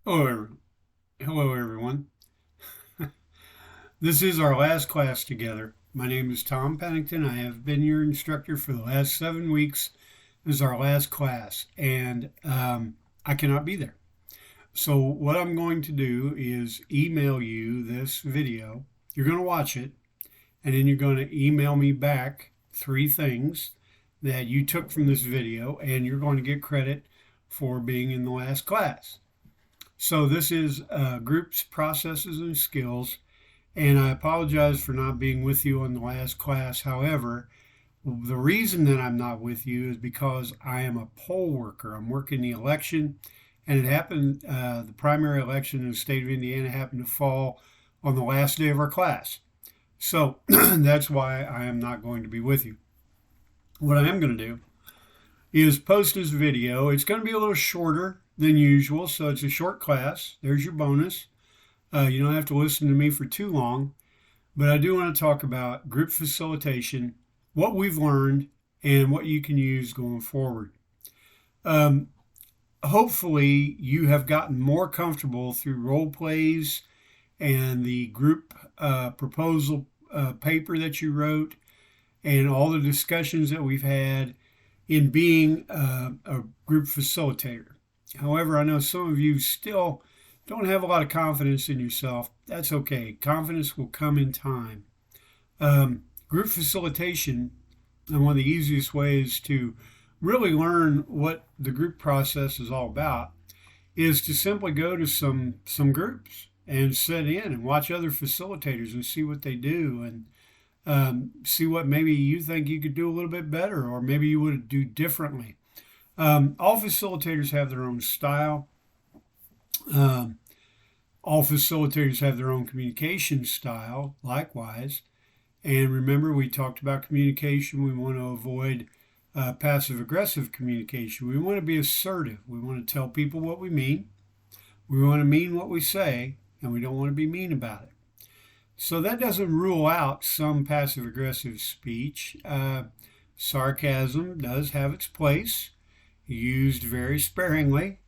Hello, everyone. This is our last class together. My name is Tom Pennington. I have been your instructor for the last 7 weeks. This is our last class, and I cannot be there. So, what I'm going to do is email you this video. You're going to watch it, and then you're going to email me back 3 things that you took from this video, and you're going to get credit for being in the last class. So this is groups, processes, and skills. And I apologize for not being with you on the last class. However, the reason that I'm not with you is because I am a poll worker. I'm working the election, and it happened, the primary election in the state of Indiana happened to fall on the last day of our class. So that's why I am not going to be with you. What I am going to do is post this video. It's going to be a little shorter than usual, so it's a short class. There's your bonus. You don't have to listen to me for too long, but I do want to talk about group facilitation, what we've learned, and what you can use going forward. Hopefully, you have gotten more comfortable through role plays and the group proposal paper that you wrote and all the discussions that we've had in being a group facilitator. However, I know some of you still don't have a lot of confidence in yourself. That's okay. Confidence will come in time. Group facilitation, and one of the easiest ways to really learn what the group process is all about, is to simply go to some groups and sit in and watch other facilitators and see what they do, and see what maybe you think you could do a little bit better, or maybe you would do differently. All facilitators have their own style. All facilitators have their own communication style, likewise. And remember, we talked about communication. We want to avoid passive aggressive communication. We want to be assertive. We want to tell people what we mean. We want to mean what we say, and we don't want to be mean about it. So that doesn't rule out some passive aggressive speech. Sarcasm does have its place, used very sparingly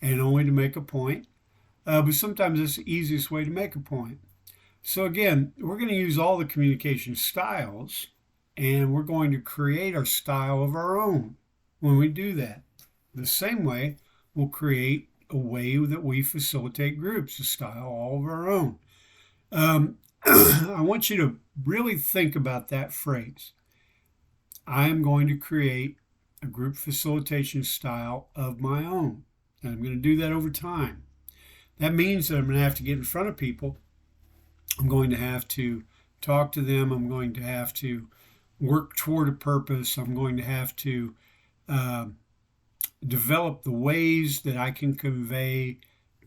and only to make a point. But sometimes it's the easiest way to make a point. So again, we're going to use all the communication styles, and we're going to create our style of our own when we do that. The same way, we'll create a way that we facilitate groups, a style all of our own. I want you to really think about that phrase. I am going to create a group facilitation style of my own. And I'm going to do that over time. That means that I'm going to have to get in front of people. I'm going to have to talk to them. I'm going to have to work toward a purpose. I'm going to have to develop the ways that I can convey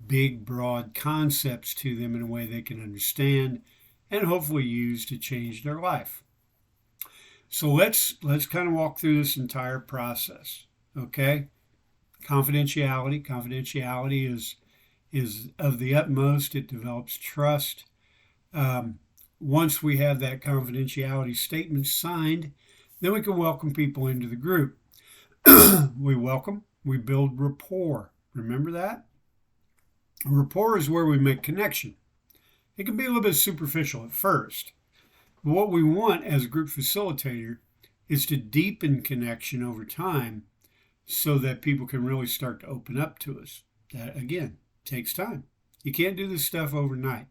big, broad concepts to them in a way they can understand and hopefully use to change their life. So let's kind of walk through this entire process, okay? Confidentiality. Confidentiality is of the utmost. It develops trust. Once we have that confidentiality statement signed, then we can welcome people into the group. We welcome, we build rapport. Remember that? Rapport is where we make connection. It can be a little bit superficial at first. But what we want as a group facilitator is to deepen connection over time so that people can really start to open up to us. That, again, takes time. You can't do this stuff overnight.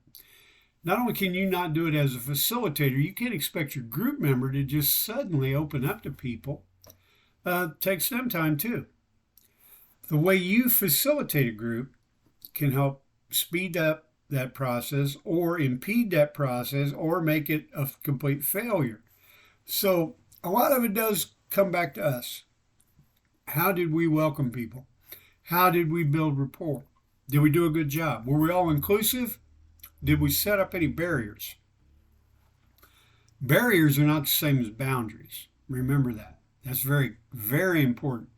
Not only can you not do it as a facilitator, you can't expect your group member to just suddenly open up to people. It takes them time too. The way you facilitate a group can help speed up that process or impede that process or make it a complete failure. So a lot of it does come back to us. How did we welcome people? How did we build rapport? Did we do a good job? Were we all inclusive? Did we set up any barriers? Barriers are not the same as boundaries. Remember that. That's very, very important.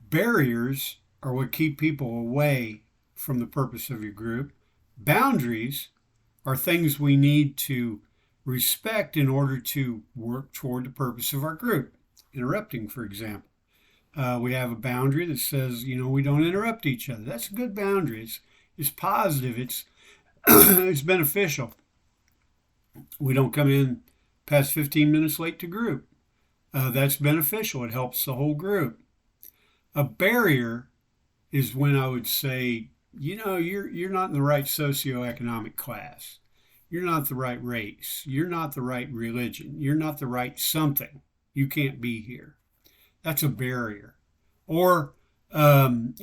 Barriers are what keep people away from the purpose of your group. Boundaries are things we need to respect in order to work toward the purpose of our group. Interrupting, for example. We have a boundary that says, we don't interrupt each other. That's a good boundary. It's positive. It's it's beneficial. We don't come in past 15 minutes late to group. That's beneficial. It helps the whole group. A barrier is when I would say, you're not in the right socioeconomic class. You're not the right race. You're not the right religion. You're not the right something. You can't be here. That's a barrier. Or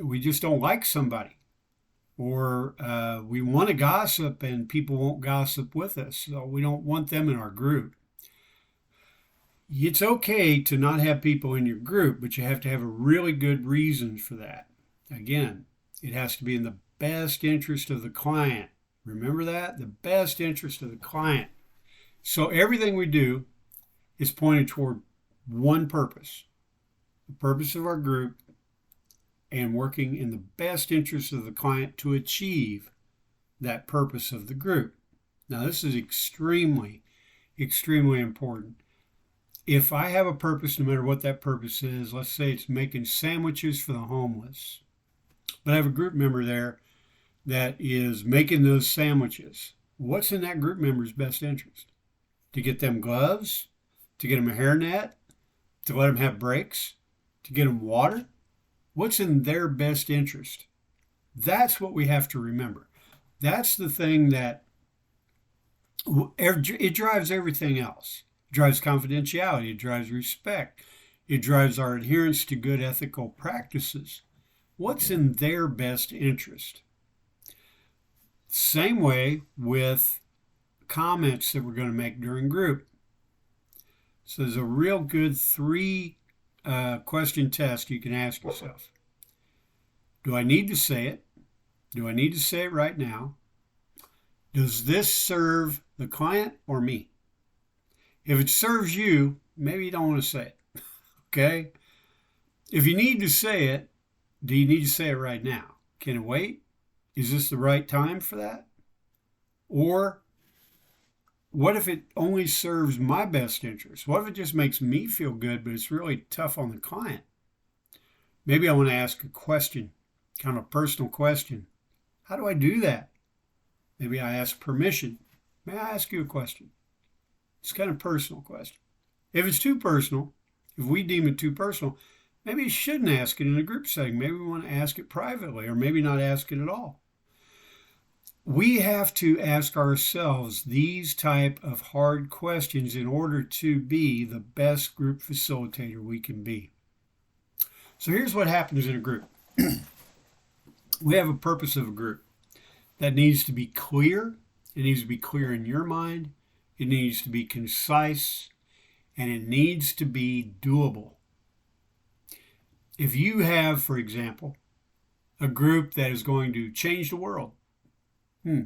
we just don't like somebody. Or we want to gossip and people won't gossip with us. So we don't want them in our group. It's okay to not have people in your group, but you have to have a really good reason for that. Again, it has to be in the best interest of the client. Remember that? The best interest of the client. So everything we do is pointed toward one purpose, the purpose of our group, and working in the best interest of the client to achieve that purpose of the group. Now, this is extremely, extremely important. If I have a purpose, no matter what that purpose is, let's say it's making sandwiches for the homeless, but I have a group member there that is making those sandwiches. What's in that group member's best interest? To get them gloves, to get them a hairnet, to let them have breaks, to get them water? What's in their best interest? That's what we have to remember. That's the thing that it drives everything else. It drives confidentiality. It drives respect. It drives our adherence to good ethical practices. What's in their best interest? Same way with comments that we're going to make during group. So there's a real good 3 question test you can ask yourself. Do I need to say it? Do I need to say it right now? Does this serve the client or me? If it serves you, maybe you don't want to say it. Okay? If you need to say it, do you need to say it right now? Can it wait? Is this the right time for that? Or what if it only serves my best interest? What if it just makes me feel good, but it's really tough on the client? Maybe I want to ask a question, kind of a personal question. How do I do that? Maybe I ask permission. May I ask you a question? It's kind of a personal question. If it's too personal, if we deem it too personal, maybe you shouldn't ask it in a group setting. Maybe we want to ask it privately, or maybe not ask it at all. We have to ask ourselves these type of hard questions in order to be the best group facilitator we can be. So here's what happens in a group. We have a purpose of a group that needs to be clear. It needs to be clear in your mind. It needs to be concise, and it needs to be doable. If you have, for example, a group that is going to change the world, we're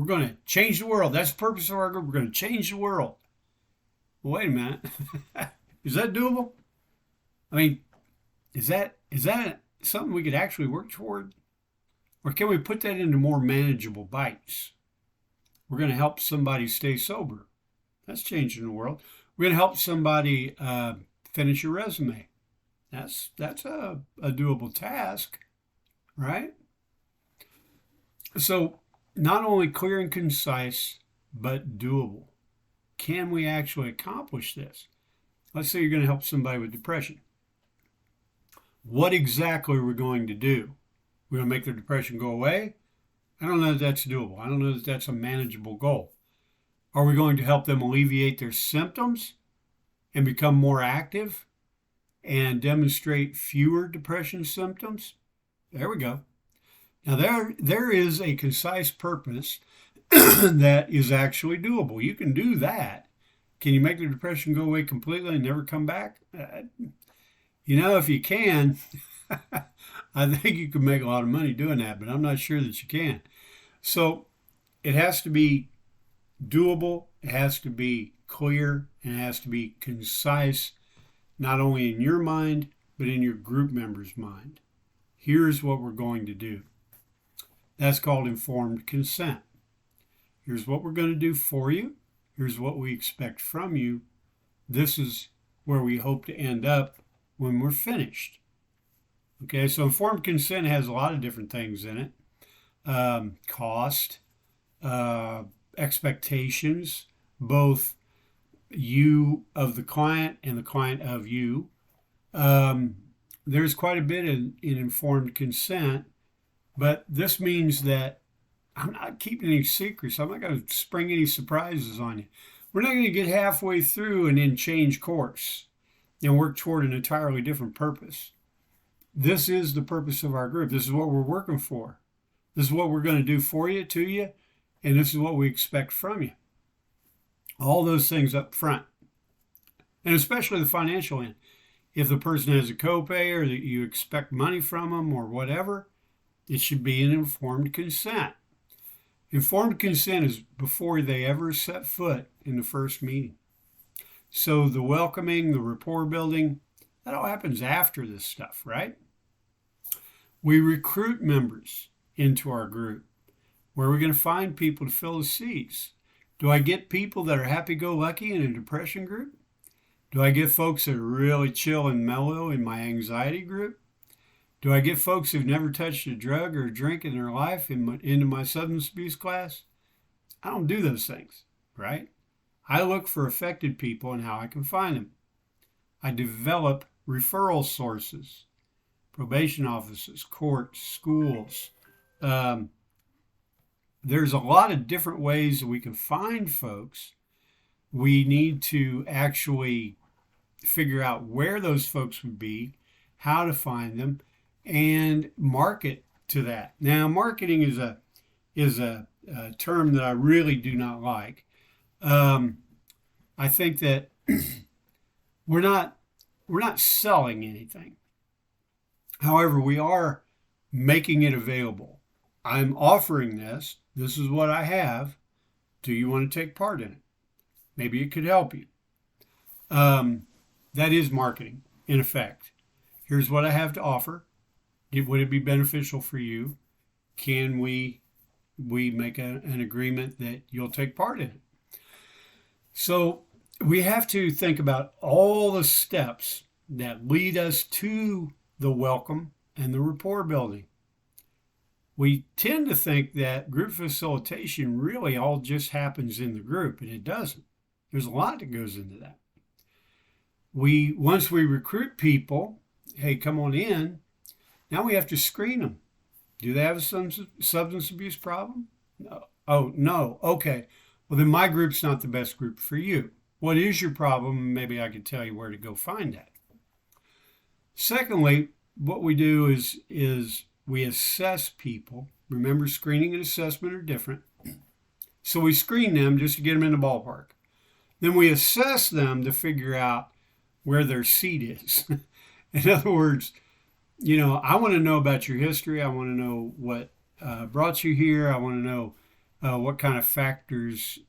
going to change the world. That's the purpose of our group. We're going to change the world. Well, wait a minute. Is that doable? I mean, is that something we could actually work toward? Or can we put that into more manageable bites? We're going to help somebody stay sober. That's changing the world. We're going to help somebody finish your resume. That's a doable task, right? So not only clear and concise, but doable. Can we actually accomplish this? Let's say you're going to help somebody with depression. What exactly are we going to do? We're going to make their depression go away? I don't know that that's doable. I don't know that that's a manageable goal. Are we going to help them alleviate their symptoms and become more active and demonstrate fewer depression symptoms? There we go. Now there is a concise purpose that is actually doable. You can do that. Can you make the depression go away completely and never come back? If you can, I think you could make a lot of money doing that, but I'm not sure that you can. So it has to be doable, it has to be clear, and it has to be concise, not only in your mind, but in your group member's mind. Here's what we're going to do. That's called informed consent. Here's what we're going to do for you. Here's what we expect from you. This is where we hope to end up when we're finished. Okay, so informed consent has a lot of different things in it. Cost, expectations, both you of the client and the client of you. Um, there's quite a bit in informed consent, but this means that I'm not keeping any secrets. I'm not going to spring any surprises on you. We're not going to get halfway through and then change course and work toward an entirely different purpose. This is the purpose of our group. This is what we're working for. This is what we're going to do for you, to you, and this is what we expect from you. All those things up front, and especially the financial end. If the person has a copay or that you expect money from them or whatever, it should be an informed consent. Informed consent is before they ever set foot in the first meeting. So the welcoming, the rapport building, that all happens after this stuff, right? We recruit members into our group. Where are we going to find people to fill the seats? Do I get people that are happy-go-lucky in a depression group? Do I get folks that are really chill and mellow in my anxiety group? Do I get folks who've never touched a drug or a drink in their life into my substance abuse class? I don't do those things, right? I look for affected people and how I can find them. I develop referral sources, probation offices, courts, schools. There's a lot of different ways that we can find folks. We need to actually figure out where those folks would be, how to find them, and market to that. Now, marketing is a term that I really do not like. I think that we're not selling anything. However, we are making it available. I'm offering this. This is what I have. Do you want to take part in it? Maybe it could help you. That is marketing, in effect. Here's what I have to offer. Would it be beneficial for you? Can we make an agreement that you'll take part in it? So we have to think about all the steps that lead us to the welcome and the rapport building. We tend to think that group facilitation really all just happens in the group, and it doesn't. There's a lot that goes into that. Once we recruit people, hey, come on in, now we have to screen them. Do they have a substance abuse problem? No. Oh, no. Okay. Well, then my group's not the best group for you. What is your problem? Maybe I could tell you where to go find that. Secondly, what we do is we assess people. Remember, screening and assessment are different. So we screen them just to get them in the ballpark. Then we assess them to figure out where their seat is. In other words, I want to know about your history. I want to know what brought you here. I want to know what kind of factors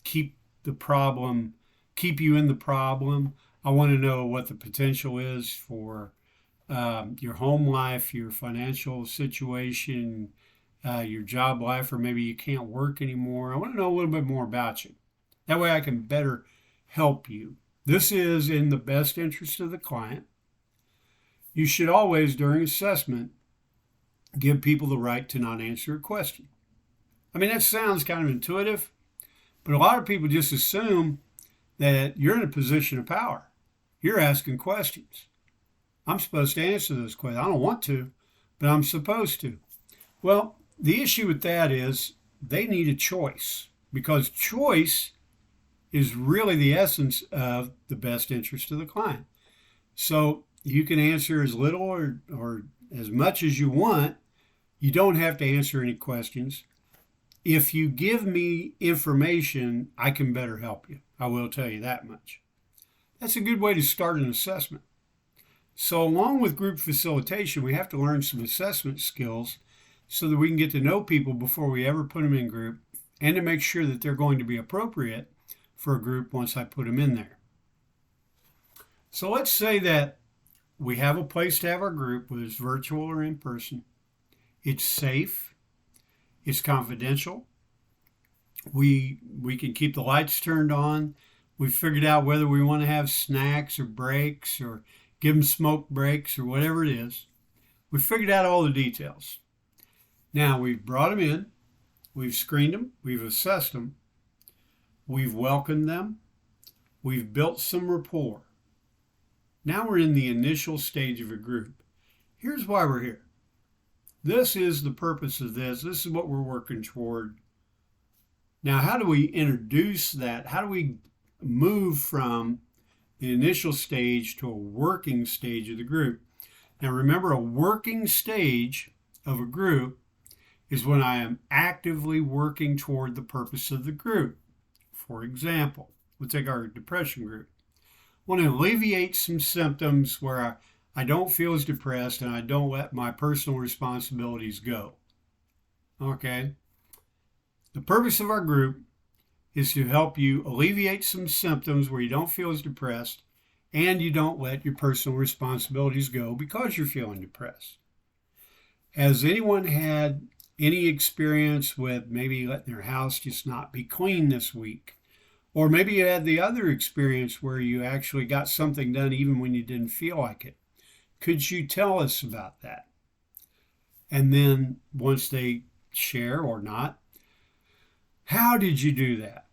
keep you in the problem. I want to know what the potential is for your home life, your financial situation, your job life, or maybe you can't work anymore. I want to know a little bit more about you. That way I can better help you. This is in the best interest of the client. You should always, during assessment, give people the right to not answer a question. I mean, that sounds kind of intuitive, but a lot of people just assume that you're in a position of power. You're asking questions. I'm supposed to answer those questions. I don't want to, but I'm supposed to. Well, the issue with that is they need a choice, because choice is really the essence of the best interest of the client. So you can answer as little or as much as you want. You don't have to answer any questions. If you give me information, I can better help you. I will tell you that much. That's a good way to start an assessment. So along with group facilitation, we have to learn some assessment skills so that we can get to know people before we ever put them in group, and to make sure that they're going to be appropriate for a group once I put them in there. So let's say that we have a place to have our group, whether it's virtual or in person. It's safe. It's confidential. We can keep the lights turned on. We've figured out whether we want to have snacks or breaks or give them smoke breaks or whatever it is. We figured out all the details. Now we've brought them in, we've screened them, we've assessed them, we've welcomed them, we've built some rapport. Now we're in the initial stage of a group. Here's why we're here. This is the purpose of this. This is what we're working toward. Now, how do we introduce that? How do we move from the initial stage to a working stage of the group? Now, remember, a working stage of a group is when I am actively working toward the purpose of the group. For example, we'll take our depression group. I want to alleviate some symptoms where I don't feel as depressed and I don't let my personal responsibilities go. Okay? The purpose of our group is to help you alleviate some symptoms where you don't feel as depressed and you don't let your personal responsibilities go because you're feeling depressed. Has anyone had any experience with maybe letting their house just not be clean this week? Or maybe you had the other experience where you actually got something done even when you didn't feel like it. Could you tell us about that? And then once they share or not, how did you do that?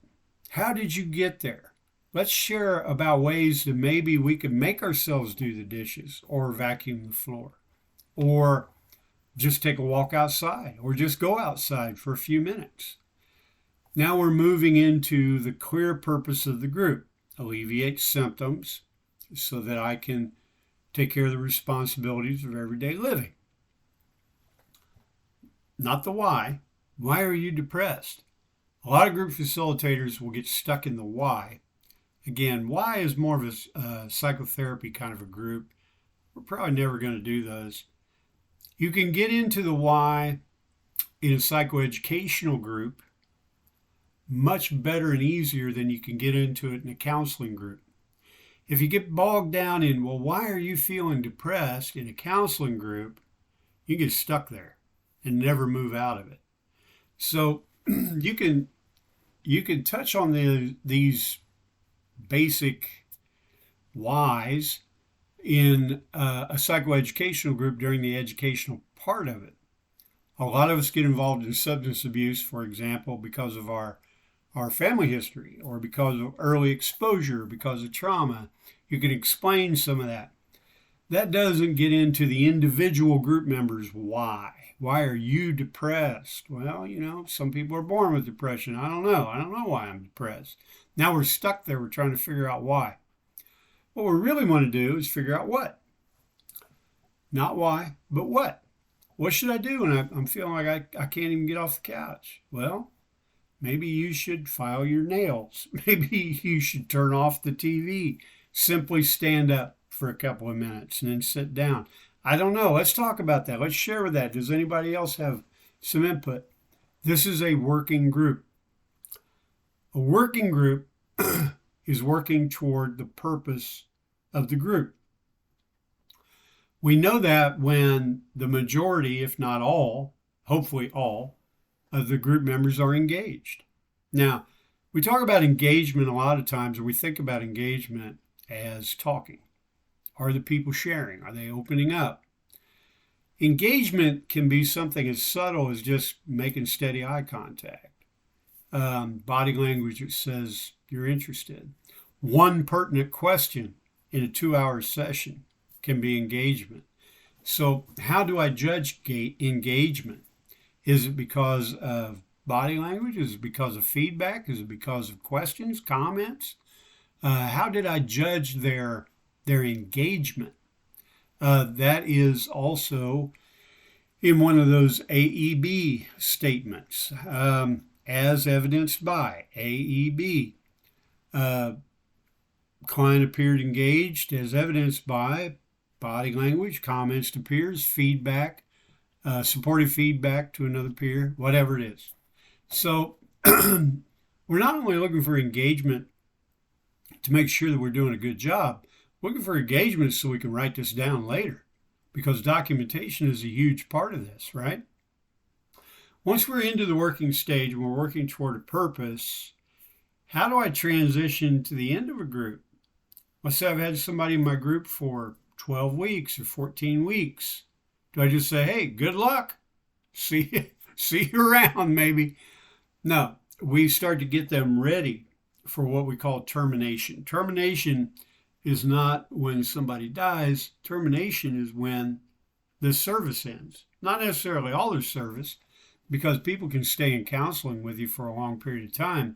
How did you get there? Let's share about ways that maybe we could make ourselves do the dishes or vacuum the floor or just take a walk outside or just go outside for a few minutes. Now we're moving into the clear purpose of the group. Alleviate symptoms so that I can take care of the responsibilities of everyday living. Not the why. Why are you depressed? A lot of group facilitators will get stuck in the why. Again, why is more of a psychotherapy kind of a group. We're probably never going to do those. You can get into the why in a psychoeducational group much better and easier than you can get into it in a counseling group. If you get bogged down in, well, why are you feeling depressed in a counseling group, you get stuck there and never move out of it. So you can touch on these basic whys in a psychoeducational group during the educational part of it. A lot of us get involved in substance abuse, for example, because of our family history or because of early exposure, because of trauma. You can explain some of that. That doesn't get into the individual group members' why. Why are you depressed? Well, some people are born with depression. I don't know. I don't know why I'm depressed. Now we're stuck there. We're trying to figure out why. What we really want to do is figure out what. Not why, but what. What should I do when I'm feeling like I can't even get off the couch? Well, maybe you should file your nails. Maybe you should turn off the TV. Simply stand up for a couple of minutes and then sit down. I don't know. Let's talk about that. Let's share with that. Does anybody else have some input? This is a working group. A working group is working toward the purpose of the group. We know that when the majority, if not all, hopefully all, of the group members are engaged. Now, we talk about engagement a lot of times, or we think about engagement as talking. Are the people sharing? Are they opening up? Engagement can be something as subtle as just making steady eye contact. Body language that says you're interested. One pertinent question in a 2-hour session can be engagement. So how do I judge engagement? Is it because of body language? Is it because of feedback? Is it because of questions, comments? How did I judge their engagement? That is also in one of those AEB statements, as evidenced by AEB. Client appeared engaged as evidenced by body language, comments to peers, feedback, supportive feedback to another peer, whatever it is. So we're not only looking for engagement to make sure that we're doing a good job, we're looking for engagement so we can write this down later, because documentation is a huge part of this, right? Once we're into the working stage and we're working toward a purpose, how do I transition to the end of a group? Let's say I've had somebody in my group for 12 weeks or 14 weeks? Do I just say, hey, good luck? See you around, maybe? No, we start to get them ready for what we call termination. Termination is not when somebody dies. Termination is when the service ends. Not necessarily all their service, because people can stay in counseling with you for a long period of time,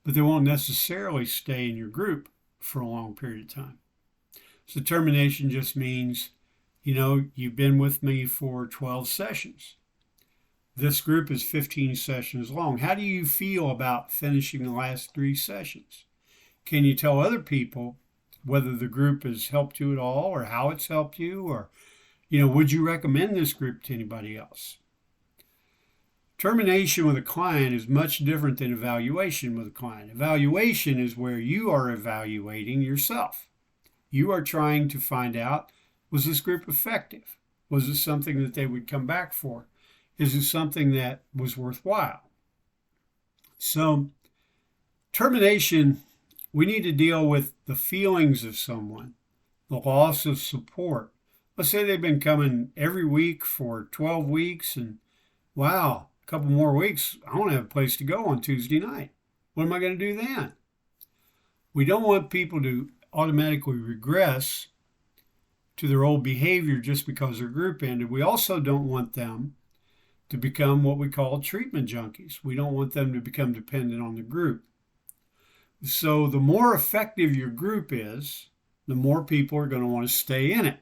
but they won't necessarily stay in your group for a long period of time. So termination just means, you've been with me for 12 sessions. This group is 15 sessions long. How do you feel about finishing the last 3 sessions? Can you tell other people whether the group has helped you at all or how it's helped you? Or, would you recommend this group to anybody else? Termination with a client is much different than evaluation with a client. Evaluation is where you are evaluating yourself. You are trying to find out, was this group effective? Was it something that they would come back for? Is it something that was worthwhile? So, termination, we need to deal with the feelings of someone, the loss of support. Let's say they've been coming every week for 12 weeks and, wow, a couple more weeks, I don't have a place to go on Tuesday night. What am I going to do then? We don't want people to automatically regress to their old behavior just because their group ended. We also don't want them to become what we call treatment junkies. We don't want them to become dependent on the group. So the more effective your group is, the more people are going to want to stay in it.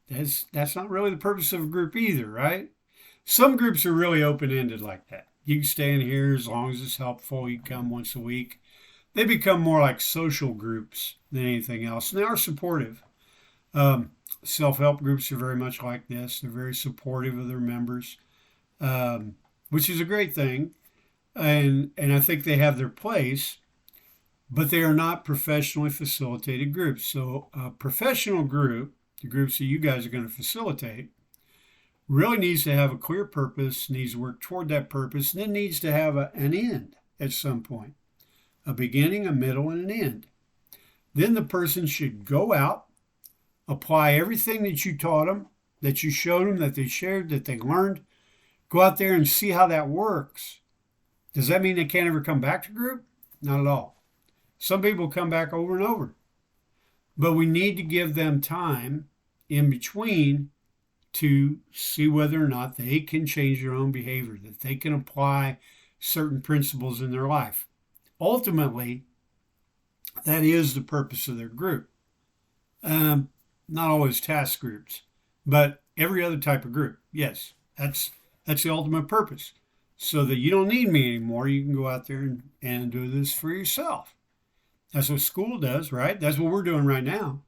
That's not really the purpose of a group either, right? Some groups are really open-ended like that. You can stay in here as long as it's helpful. You come once a week. They become more like social groups than anything else, and they are supportive. Self-help groups are very much like this. They're very supportive of their members, which is a great thing. And I think they have their place, but they are not professionally facilitated groups. So a professional group, the groups that you guys are going to facilitate, really needs to have a clear purpose, needs to work toward that purpose, and then needs to have an end at some point, a beginning, a middle, and an end. Then the person should go out, apply everything that you taught them, that you showed them, that they shared, that they learned. Go out there and see how that works. Does that mean they can't ever come back to group? Not at all. Some people come back over and over. But we need to give them time in between to see whether or not they can change their own behavior, that they can apply certain principles in their life. Ultimately, that is the purpose of their group. Not always task groups, but every other type of group. Yes, that's the ultimate purpose. So that you don't need me anymore. You can go out there and do this for yourself. That's what school does, right? That's what we're doing right now.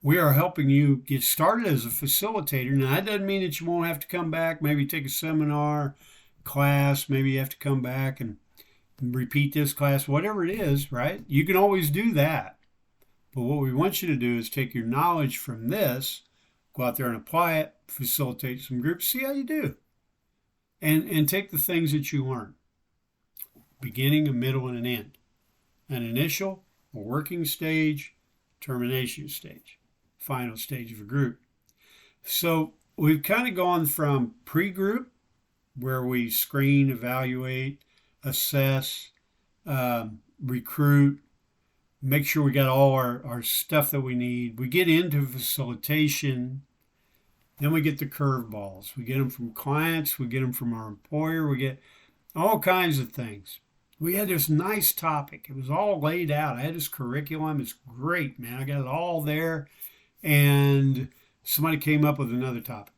We are helping you get started as a facilitator. Now, that doesn't mean that you won't have to come back, maybe take a seminar, class, maybe you have to come back and repeat this class, whatever it is, right? You can always do that. But what we want you to do is take your knowledge from this, go out there and apply it, facilitate some groups, see how you do. And take the things that you learn. Beginning, a middle, and an end. An initial, a working stage, termination stage, final stage of a group. So we've kind of gone from pre-group, where we screen, evaluate, assess, recruit, make sure we got all our stuff that we need. We get into facilitation. Then we get the curveballs. We get them from clients. We get them from our employer. We get all kinds of things. We had this nice topic. It was all laid out. I had this curriculum. It's great, man. I got it all there. And somebody came up with another topic.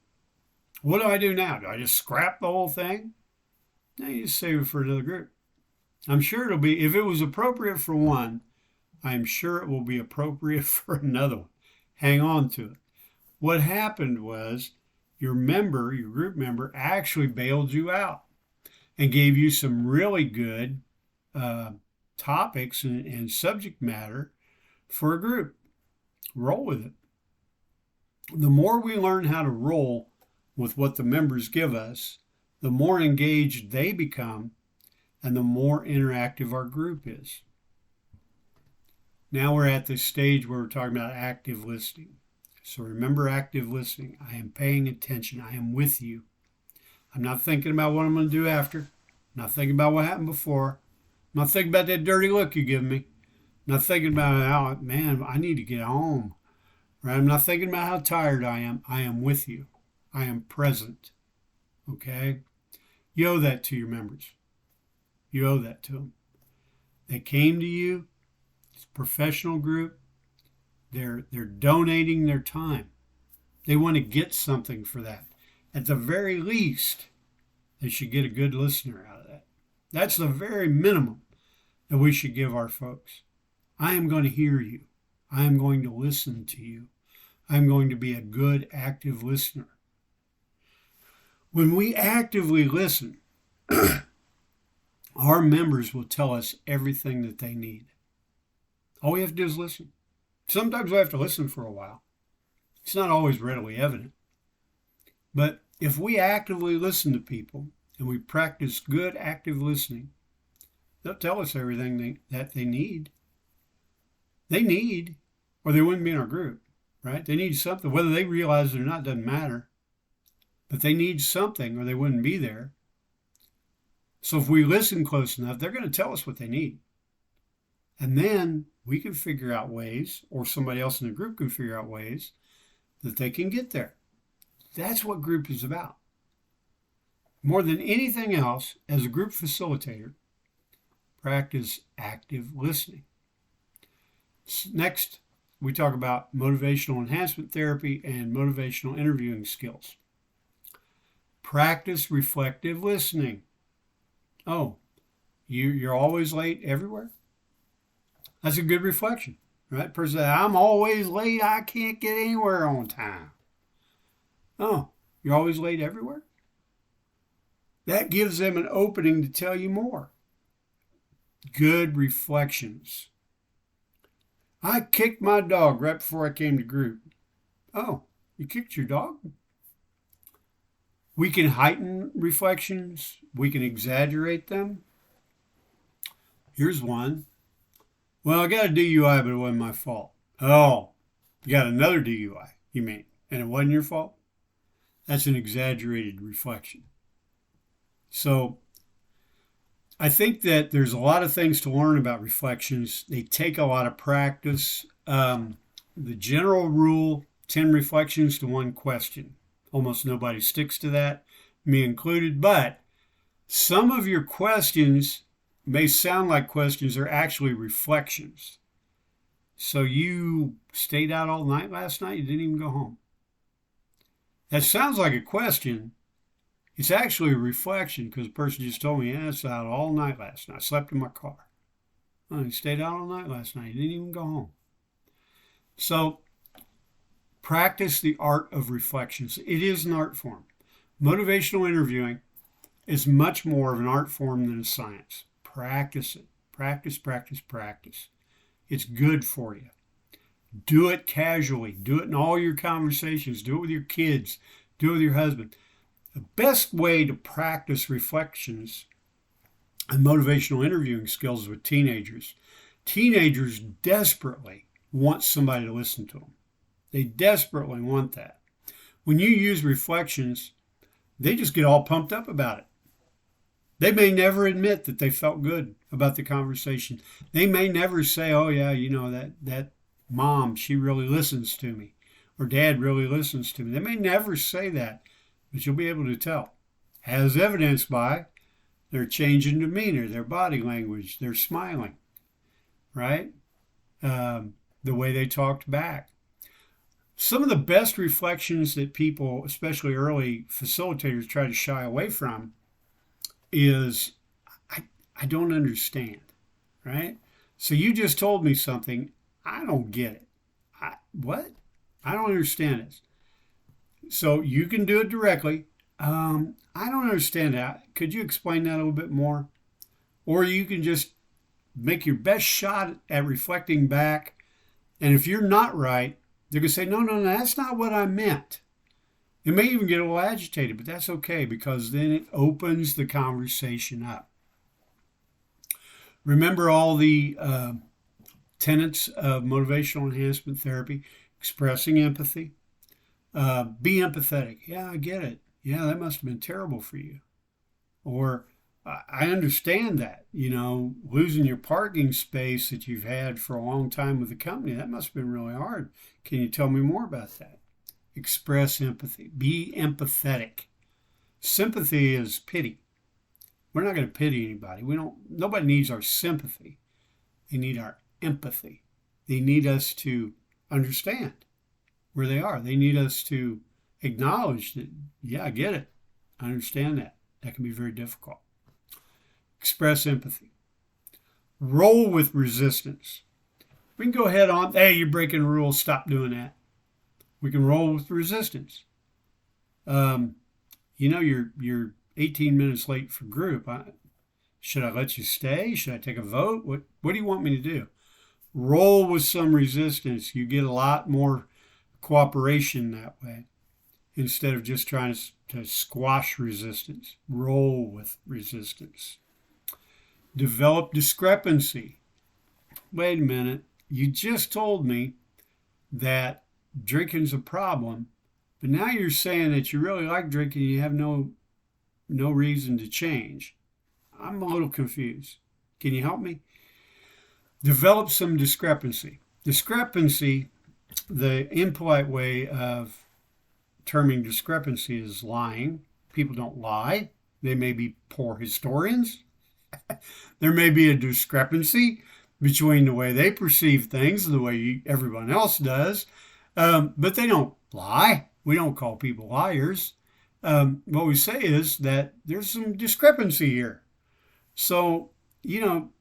What do I do now? Do I just scrap the whole thing? No, you just save it for another group. I'm sure it'll be, if it was appropriate for one, I'm sure it will be appropriate for another one. Hang on to it. What happened was your group member, actually bailed you out and gave you some really good topics and subject matter for a group. Roll with it. The more we learn how to roll with what the members give us, the more engaged they become and the more interactive our group is. Now we're at this stage where we're talking about active listening. So remember active listening. I am paying attention. I am with you. I'm not thinking about what I'm going to do after. I'm not thinking about what happened before. I'm not thinking about that dirty look you give me. I'm not thinking about, oh, man, I need to get home. Right? I'm not thinking about how tired I am. I am with you. I am present. Okay? You owe that to your members. You owe that to them. They came to you. It's a professional group. They're donating their time. They want to get something for that. At the very least, they should get a good listener out of that. That's the very minimum that we should give our folks. I am going to hear you. I am going to listen to you. I am going to be a good, active listener. When we actively listen, our members will tell us everything that they need. All we have to do is listen. Sometimes we have to listen for a while. It's not always readily evident. But if we actively listen to people and we practice good active listening, they'll tell us everything that they need. They need, or they wouldn't be in our group, right? They need something. Whether they realize it or not doesn't matter. But they need something or they wouldn't be there. So if we listen close enough, they're going to tell us what they need. And then we can figure out ways, or somebody else in the group can figure out ways that they can get there. That's what group is about. More than anything else, as a group facilitator, practice active listening. Next, we talk about motivational enhancement therapy and motivational interviewing skills. Practice reflective listening. Oh, you're always late everywhere? That's a good reflection, right? Person says, I'm always late. I can't get anywhere on time. Oh, you're always late everywhere? That gives them an opening to tell you more. Good reflections. I kicked my dog right before I came to group. Oh, you kicked your dog? We can heighten reflections. We can exaggerate them. Here's one. Well, I got a DUI, but it wasn't my fault. Oh, you got another DUI, you mean, and it wasn't your fault? That's an exaggerated reflection. So I think that there's a lot of things to learn about reflections. They take a lot of practice. The general rule, 10 reflections to 1 question. Almost nobody sticks to that, me included. But some of your questions may sound like questions. They're actually reflections. So you stayed out all night last night? You didn't even go home. That sounds like a question. It's actually a reflection because the person just told me, yeah, I was out all night last night. I slept in my car. Oh, you stayed out all night last night. You didn't even go home. So practice the art of reflections. It is an art form. Motivational interviewing is much more of an art form than a science. Practice it. Practice, practice, practice. It's good for you. Do it casually. Do it in all your conversations. Do it with your kids. Do it with your husband. The best way to practice reflections and motivational interviewing skills is with teenagers. Teenagers desperately want somebody to listen to them. They desperately want that. When you use reflections, they just get all pumped up about it. They may never admit that they felt good about the conversation. They may never say, oh yeah, you know, that mom, she really listens to me, or dad really listens to me. They may never say that, but you'll be able to tell, as evidenced by their change in demeanor, their body language, their smiling, right? The way they talked back. Some of the best reflections that people, especially early facilitators, try to shy away from is, I don't understand, right? So you just told me something. I don't get it. What? I don't understand it. So you can do it directly. I don't understand that. Could you explain that a little bit more? Or you can just make your best shot at reflecting back. And if you're not right, they're going to say, no, that's not what I meant. They may even get a little agitated, but that's okay because then it opens the conversation up. Remember all the Tenets of motivational enhancement therapy: expressing empathy. Be empathetic. Yeah, I get it. Yeah, that must have been terrible for you. Or I understand that, losing your parking space that you've had for a long time with the company, that must have been really hard. Can you tell me more about that? Express empathy. Be empathetic. Sympathy is pity. We're not going to pity anybody. Nobody needs our sympathy. They need our empathy. They need us to understand where they are. They need us to acknowledge that, yeah, I get it. I understand that. That can be very difficult. Express empathy. Roll with resistance. We can go ahead on, hey, you're breaking the rules, stop doing that. We can roll with resistance. You're 18 minutes late for group. Should I let you stay? Should I take a vote? What do you want me to do? Roll with some resistance. You get a lot more cooperation that way instead of just trying to squash resistance. Roll with resistance. Develop discrepancy. Wait a minute. You just told me that drinking's a problem, but now you're saying that you really like drinking and you have no reason to change. I'm a little confused. Can you help me? Develop some discrepancy. Discrepancy, the impolite way of terming discrepancy is lying. People don't lie. They may be poor historians. There may be a discrepancy between the way they perceive things and the way everyone else does, but they don't lie. We don't call people liars. What we say is that there's some discrepancy here. So, you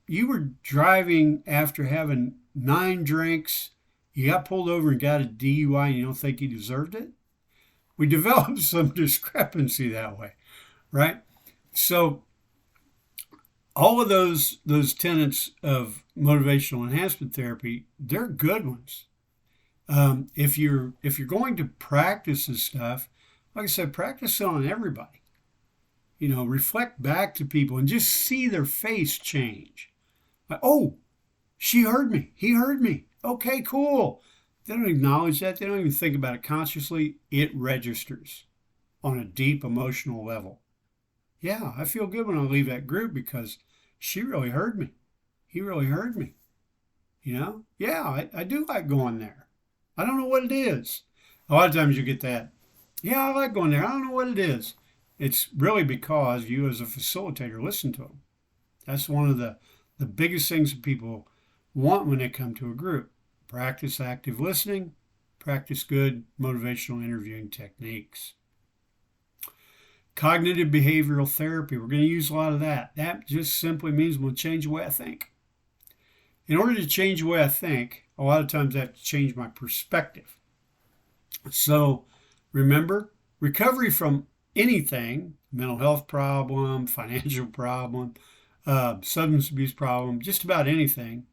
were driving after having 9 drinks. You got pulled over and got a DUI and you don't think you deserved it? We developed some discrepancy that way, right? So all of those tenets of motivational enhancement therapy, they're good ones. If you're going to practice this stuff, like I said, practice it on everybody. Reflect back to people and just see their face change. Like, oh, she heard me. He heard me. Okay, cool. They don't acknowledge that. They don't even think about it consciously. It registers on a deep emotional level. Yeah, I feel good when I leave that group because she really heard me. He really heard me. Yeah, I do like going there. I don't know what it is. A lot of times you get that. Yeah, I like going there. I don't know what it is. It's really because you as a facilitator listen to them. That's one of the biggest things that people want when they come to a group. Practice active listening. Practice good motivational interviewing techniques. Cognitive behavioral therapy. We're going to use a lot of that. That just simply means we'll change the way I think. In order to change the way I think, a lot of times I have to change my perspective. So remember, recovery from anything, mental health problem, financial problem, substance abuse problem, just about anything,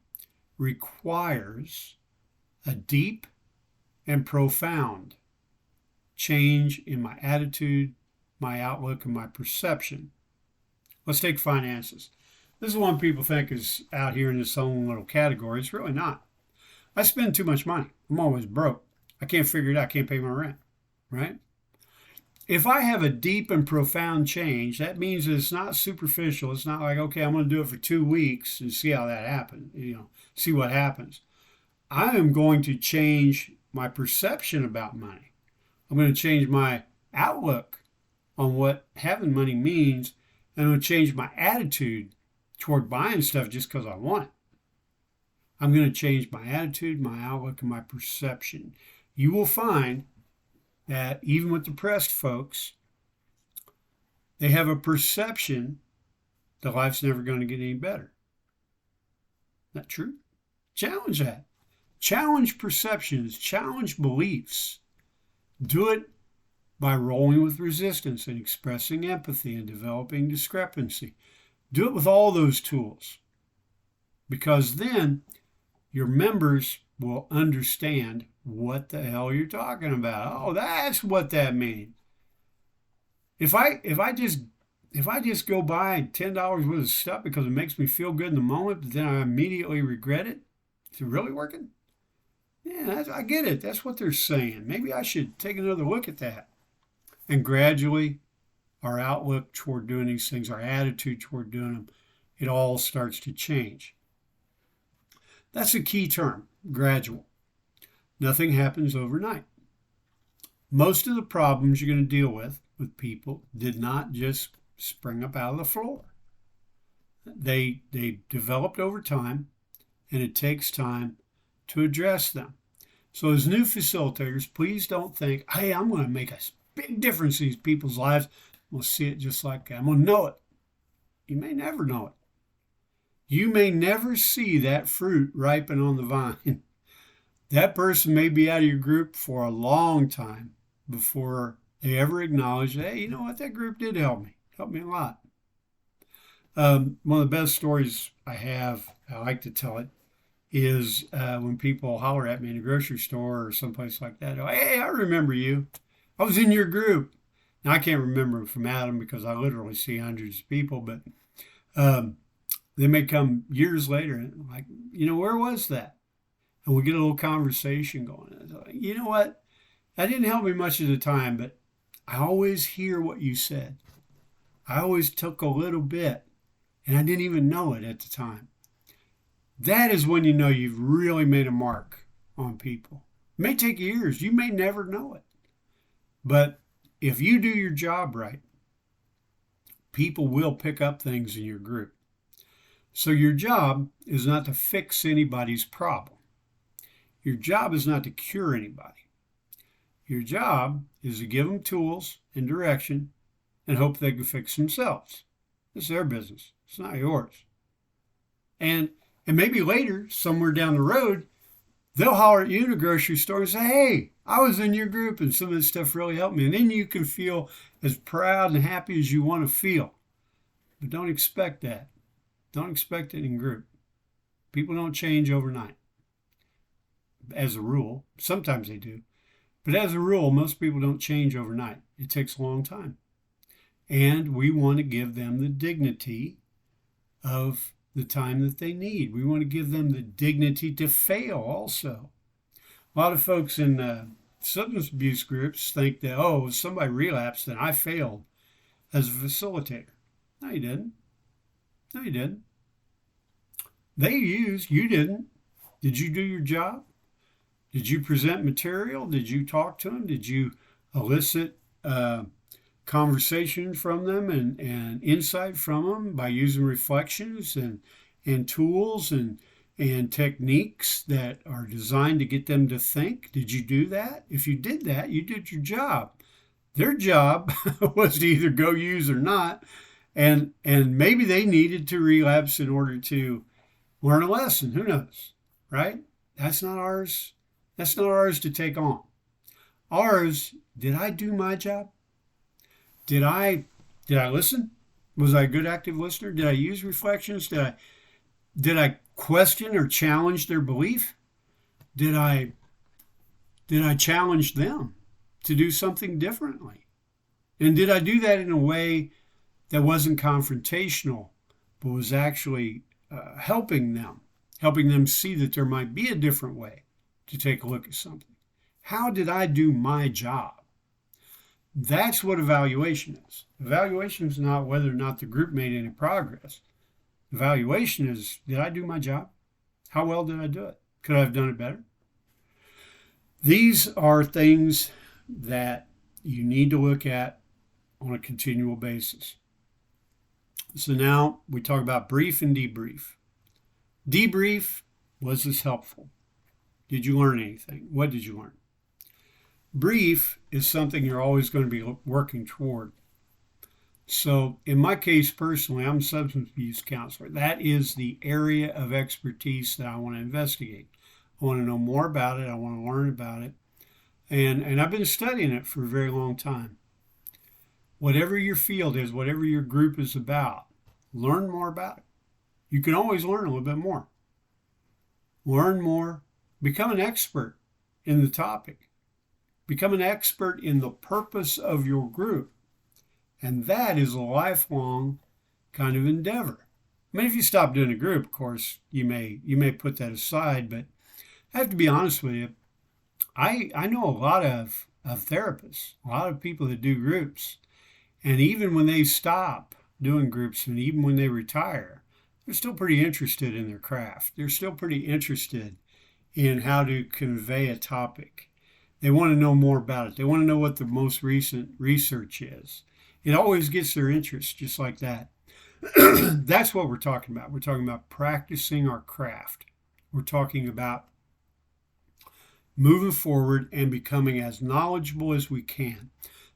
requires a deep and profound change in my attitude, my outlook, and my perception. Let's take finances. This is one people think is out here in its own little category. It's really not. I spend too much money. I'm always broke. I can't figure it out. I can't pay my rent, right? If I have a deep and profound change, that means that it's not superficial. It's not like, okay, I'm going to do it for 2 weeks and see how that happens, see what happens. I am going to change my perception about money. I'm going to change my outlook on what having money means, and I'm going to change my attitude toward buying stuff just because I want it. I'm going to change my attitude, my outlook, and my perception. You will find that even with depressed folks, they have a perception that life's never going to get any better. Not true? Challenge that. Challenge perceptions, challenge beliefs. Do it by rolling with resistance and expressing empathy and developing discrepancy. Do it with all those tools, because then your members will understand what the hell you're talking about. Oh, that's what that means. If I just if I just go buy $10 worth of stuff because it makes me feel good in the moment, but then I immediately regret it, is it really working? Yeah, I get it. That's what they're saying. Maybe I should take another look at that. And gradually, our outlook toward doing these things, our attitude toward doing them, it all starts to change. That's a key term, gradual. Nothing happens overnight. Most of the problems you're going to deal with people did not just spring up out of the floor. They developed over time, and it takes time to address them. So as new facilitators, please don't think, hey, I'm going to make a big difference in these people's lives. I'm going to see it just like that. I'm going to know it. You may never know it. You may never see that fruit ripen on the vine. That person may be out of your group for a long time before they ever acknowledge, hey, you know what, that group did help me. Helped me a lot. One of the best stories I have, I like to tell it, is when people holler at me in a grocery store or someplace like that. Oh, hey, I remember you. I was in your group. Now, I can't remember them from Adam because I literally see hundreds of people, but they may come years later and like, where was that? And we get a little conversation going. Like, you know what? That didn't help me much at the time, but I always hear what you said. I always took a little bit, and I didn't even know it at the time. That is when you know you've really made a mark on people. It may take years. You may never know it. But if you do your job right, people will pick up things in your group. So your job is not to fix anybody's problem. Your job is not to cure anybody. Your job is to give them tools and direction and hope they can fix themselves. It's their business. It's not yours. And maybe later, somewhere down the road, they'll holler at you in a grocery store and say, hey, I was in your group and some of this stuff really helped me. And then you can feel as proud and happy as you want to feel. But don't expect that. Don't expect it in group. People don't change overnight. As a rule, sometimes they do. But as a rule, most people don't change overnight. It takes a long time. And we want to give them the dignity of the time that they need. We want to give them the dignity to fail also. A lot of folks in substance abuse groups think that, oh, if somebody relapsed, then I failed as a facilitator. No, you didn't. No, you didn't. They used, you didn't. Did you do your job? Did you present material? Did you talk to them? Did you elicit conversation from them and insight from them by using reflections and tools and techniques that are designed to get them to think? Did you do that? If you did that, you did your job. Their job was to either go use or not, and maybe they needed to relapse in order to learn a lesson. Who knows, right? That's not ours. That's not ours to take on. Ours, did I do my job? Did I listen? Was I a good active listener? Did I use reflections? Did I question or challenge their belief? Did I challenge them to do something differently? And did I do that in a way that wasn't confrontational, but was actually helping them see that there might be a different way to take a look at something? How did I do my job? That's what evaluation is. Evaluation is not whether or not the group made any progress. Evaluation is, did I do my job? How well did I do it? Could I have done it better? These are things that you need to look at on a continual basis. So now we talk about brief and debrief. Debrief, was this helpful? Did you learn anything? What did you learn? Brief is something you're always going to be working toward. So in my case personally, I'm a substance abuse counselor. That is the area of expertise that I want to investigate. I want to know more about it. I want to learn about it. And I've been studying it for a very long time. Whatever your field is, whatever your group is about, learn more about it. You can always learn a little bit more. Learn more. Become an expert in the topic. Become an expert in the purpose of your group. And that is a lifelong kind of endeavor. I mean, if you stop doing a group, of course, you may put that aside, but I have to be honest with you. I know a lot of therapists, a lot of people that do groups, and even when they stop doing groups and even when they retire, they're still pretty interested in their craft. They're still pretty interested in how to convey a topic. They want to know more about it. They want to know what the most recent research is. It always gets their interest, just like that. That's what we're talking about. We're talking about practicing our craft. We're talking about moving forward and becoming as knowledgeable as we can.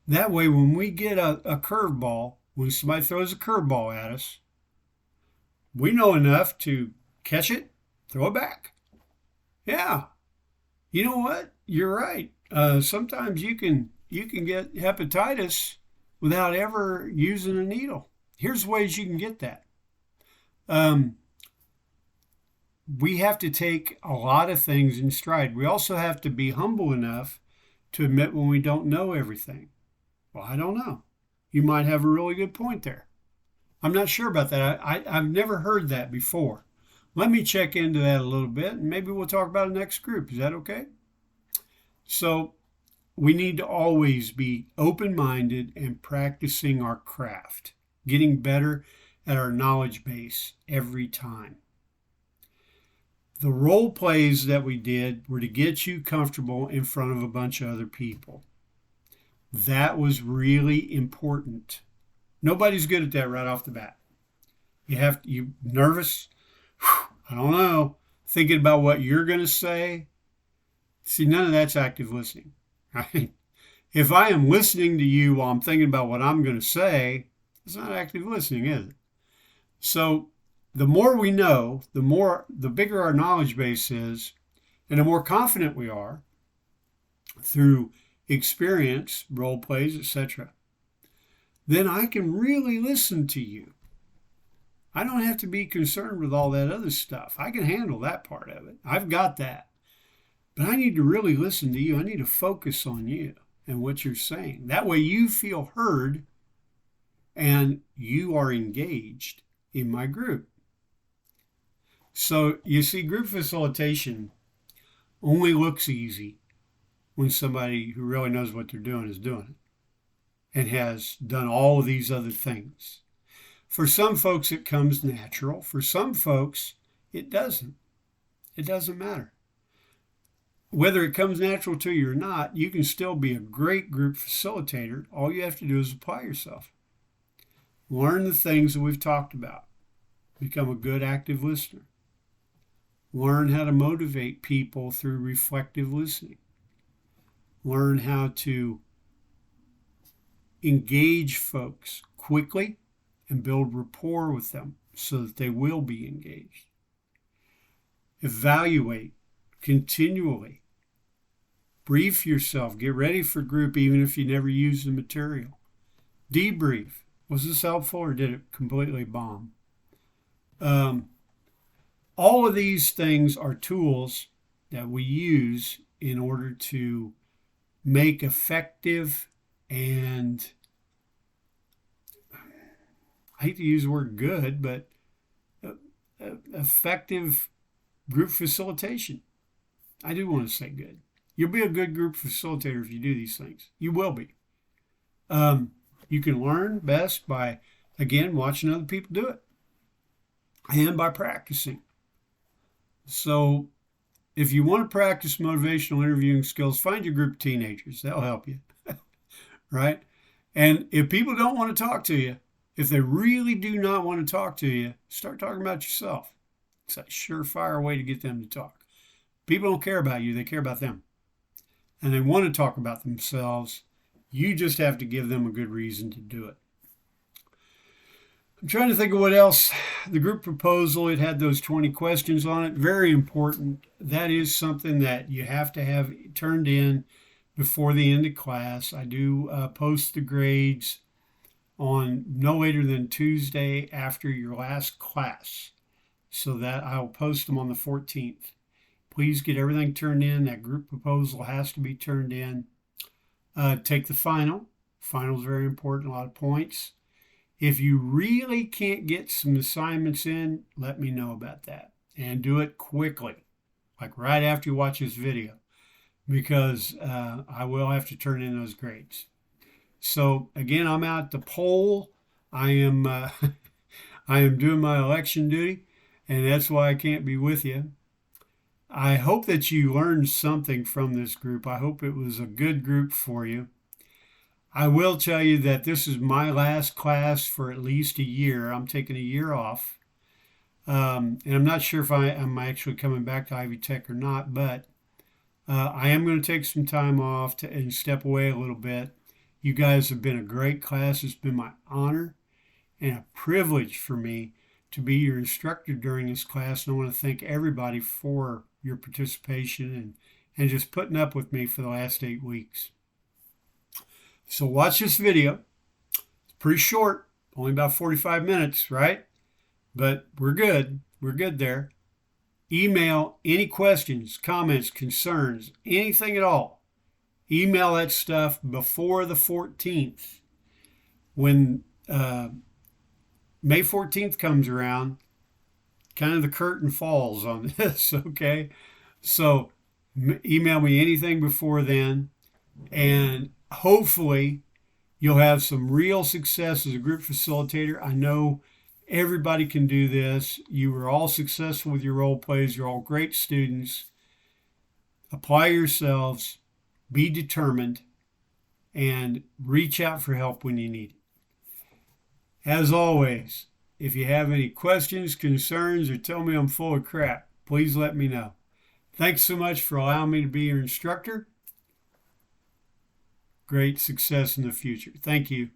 That way, when we get a curveball, when somebody throws a curveball at us, we know enough to catch it, throw it back. Yeah, you know what? You're right. Sometimes you can get hepatitis without ever using a needle. Here's ways you can get that. We have to take a lot of things in stride. We also have to be humble enough to admit when we don't know everything. Well, I don't know. You might have a really good point there. I'm not sure about that. I've never heard that before. Let me check into that a little bit, and maybe we'll talk about it next group. Is that okay? So we need to always be open-minded and practicing our craft, getting better at our knowledge base every time. The role plays that we did were to get you comfortable in front of a bunch of other people. That was really important. Nobody's good at that right off the bat. You nervous? I don't know. Thinking about what you're going to say. See, none of that's active listening. Right? If I am listening to you while I'm thinking about what I'm going to say, it's not active listening, is it? So the more we know, the bigger our knowledge base is, and the more confident we are through experience, role plays, etc., then I can really listen to you. I don't have to be concerned with all that other stuff. I can handle that part of it. I've got that. But I need to really listen to you. I need to focus on you and what you're saying. That way you feel heard and you are engaged in my group. So you see, group facilitation only looks easy when somebody who really knows what they're doing is doing it and has done all of these other things. For some folks, it comes natural. For some folks, it doesn't. It doesn't matter. Whether it comes natural to you or not, you can still be a great group facilitator. All you have to do is apply yourself. Learn the things that we've talked about. Become a good active listener. Learn how to motivate people through reflective listening. Learn how to engage folks quickly and build rapport with them so that they will be engaged. Evaluate continually. Brief yourself. Get ready for group even if you never use the material. Debrief. Was this helpful or did it completely bomb? All of these things are tools that we use in order to make effective and, I hate to use the word good, but effective group facilitation. I do want to say good. You'll be a good group facilitator if you do these things. You will be. You can learn best by, again, watching other people do it and by practicing. So if you want to practice motivational interviewing skills, find your group of teenagers. That'll help you, right? And if people don't want to talk to you, if they really do not want to talk to you, start talking about yourself. It's a surefire way to get them to talk. People don't care about you, they care about them. And they want to talk about themselves. You just have to give them a good reason to do it. I'm trying to think of what else. The group proposal, it had those 20 questions on it. Very important. That is something that you have to have turned in before the end of class. I do post the grades on no later than Tuesday after your last class, so that I'll post them on the 14th. Please get everything turned in. That group proposal has to be turned in. Take the final. Finals very important, a lot of points. If you really can't get some assignments in, let me know about that. And do it quickly, like right after you watch this video, because I will have to turn in those grades. So again, I'm out at the poll. I am I am doing my election duty, and that's why I can't be with you. I hope that you learned something from this group. I hope it was a good group for you. I will tell you that this is my last class for at least a year. I'm taking a year off. And I'm not sure if I'm actually coming back to Ivy Tech or not, but I am going to take some time off and step away a little bit. You guys have been a great class. It's been my honor and a privilege for me to be your instructor during this class. And I want to thank everybody for your participation and just putting up with me for the last 8 weeks. So watch this video. It's pretty short, only about 45 minutes, right? But we're good. We're good there. Email any questions, comments, concerns, anything at all. Email that stuff before the 14th. When May 14th comes around, kind of the curtain falls on this, okay? So email me anything before then, and hopefully you'll have some real success as a group facilitator. I know everybody can do this. You were all successful with your role plays. You're all great students. Apply yourselves, be determined, and reach out for help when you need it. As always, if you have any questions, concerns, or tell me I'm full of crap, please let me know. Thanks so much for allowing me to be your instructor. Great success in the future. Thank you.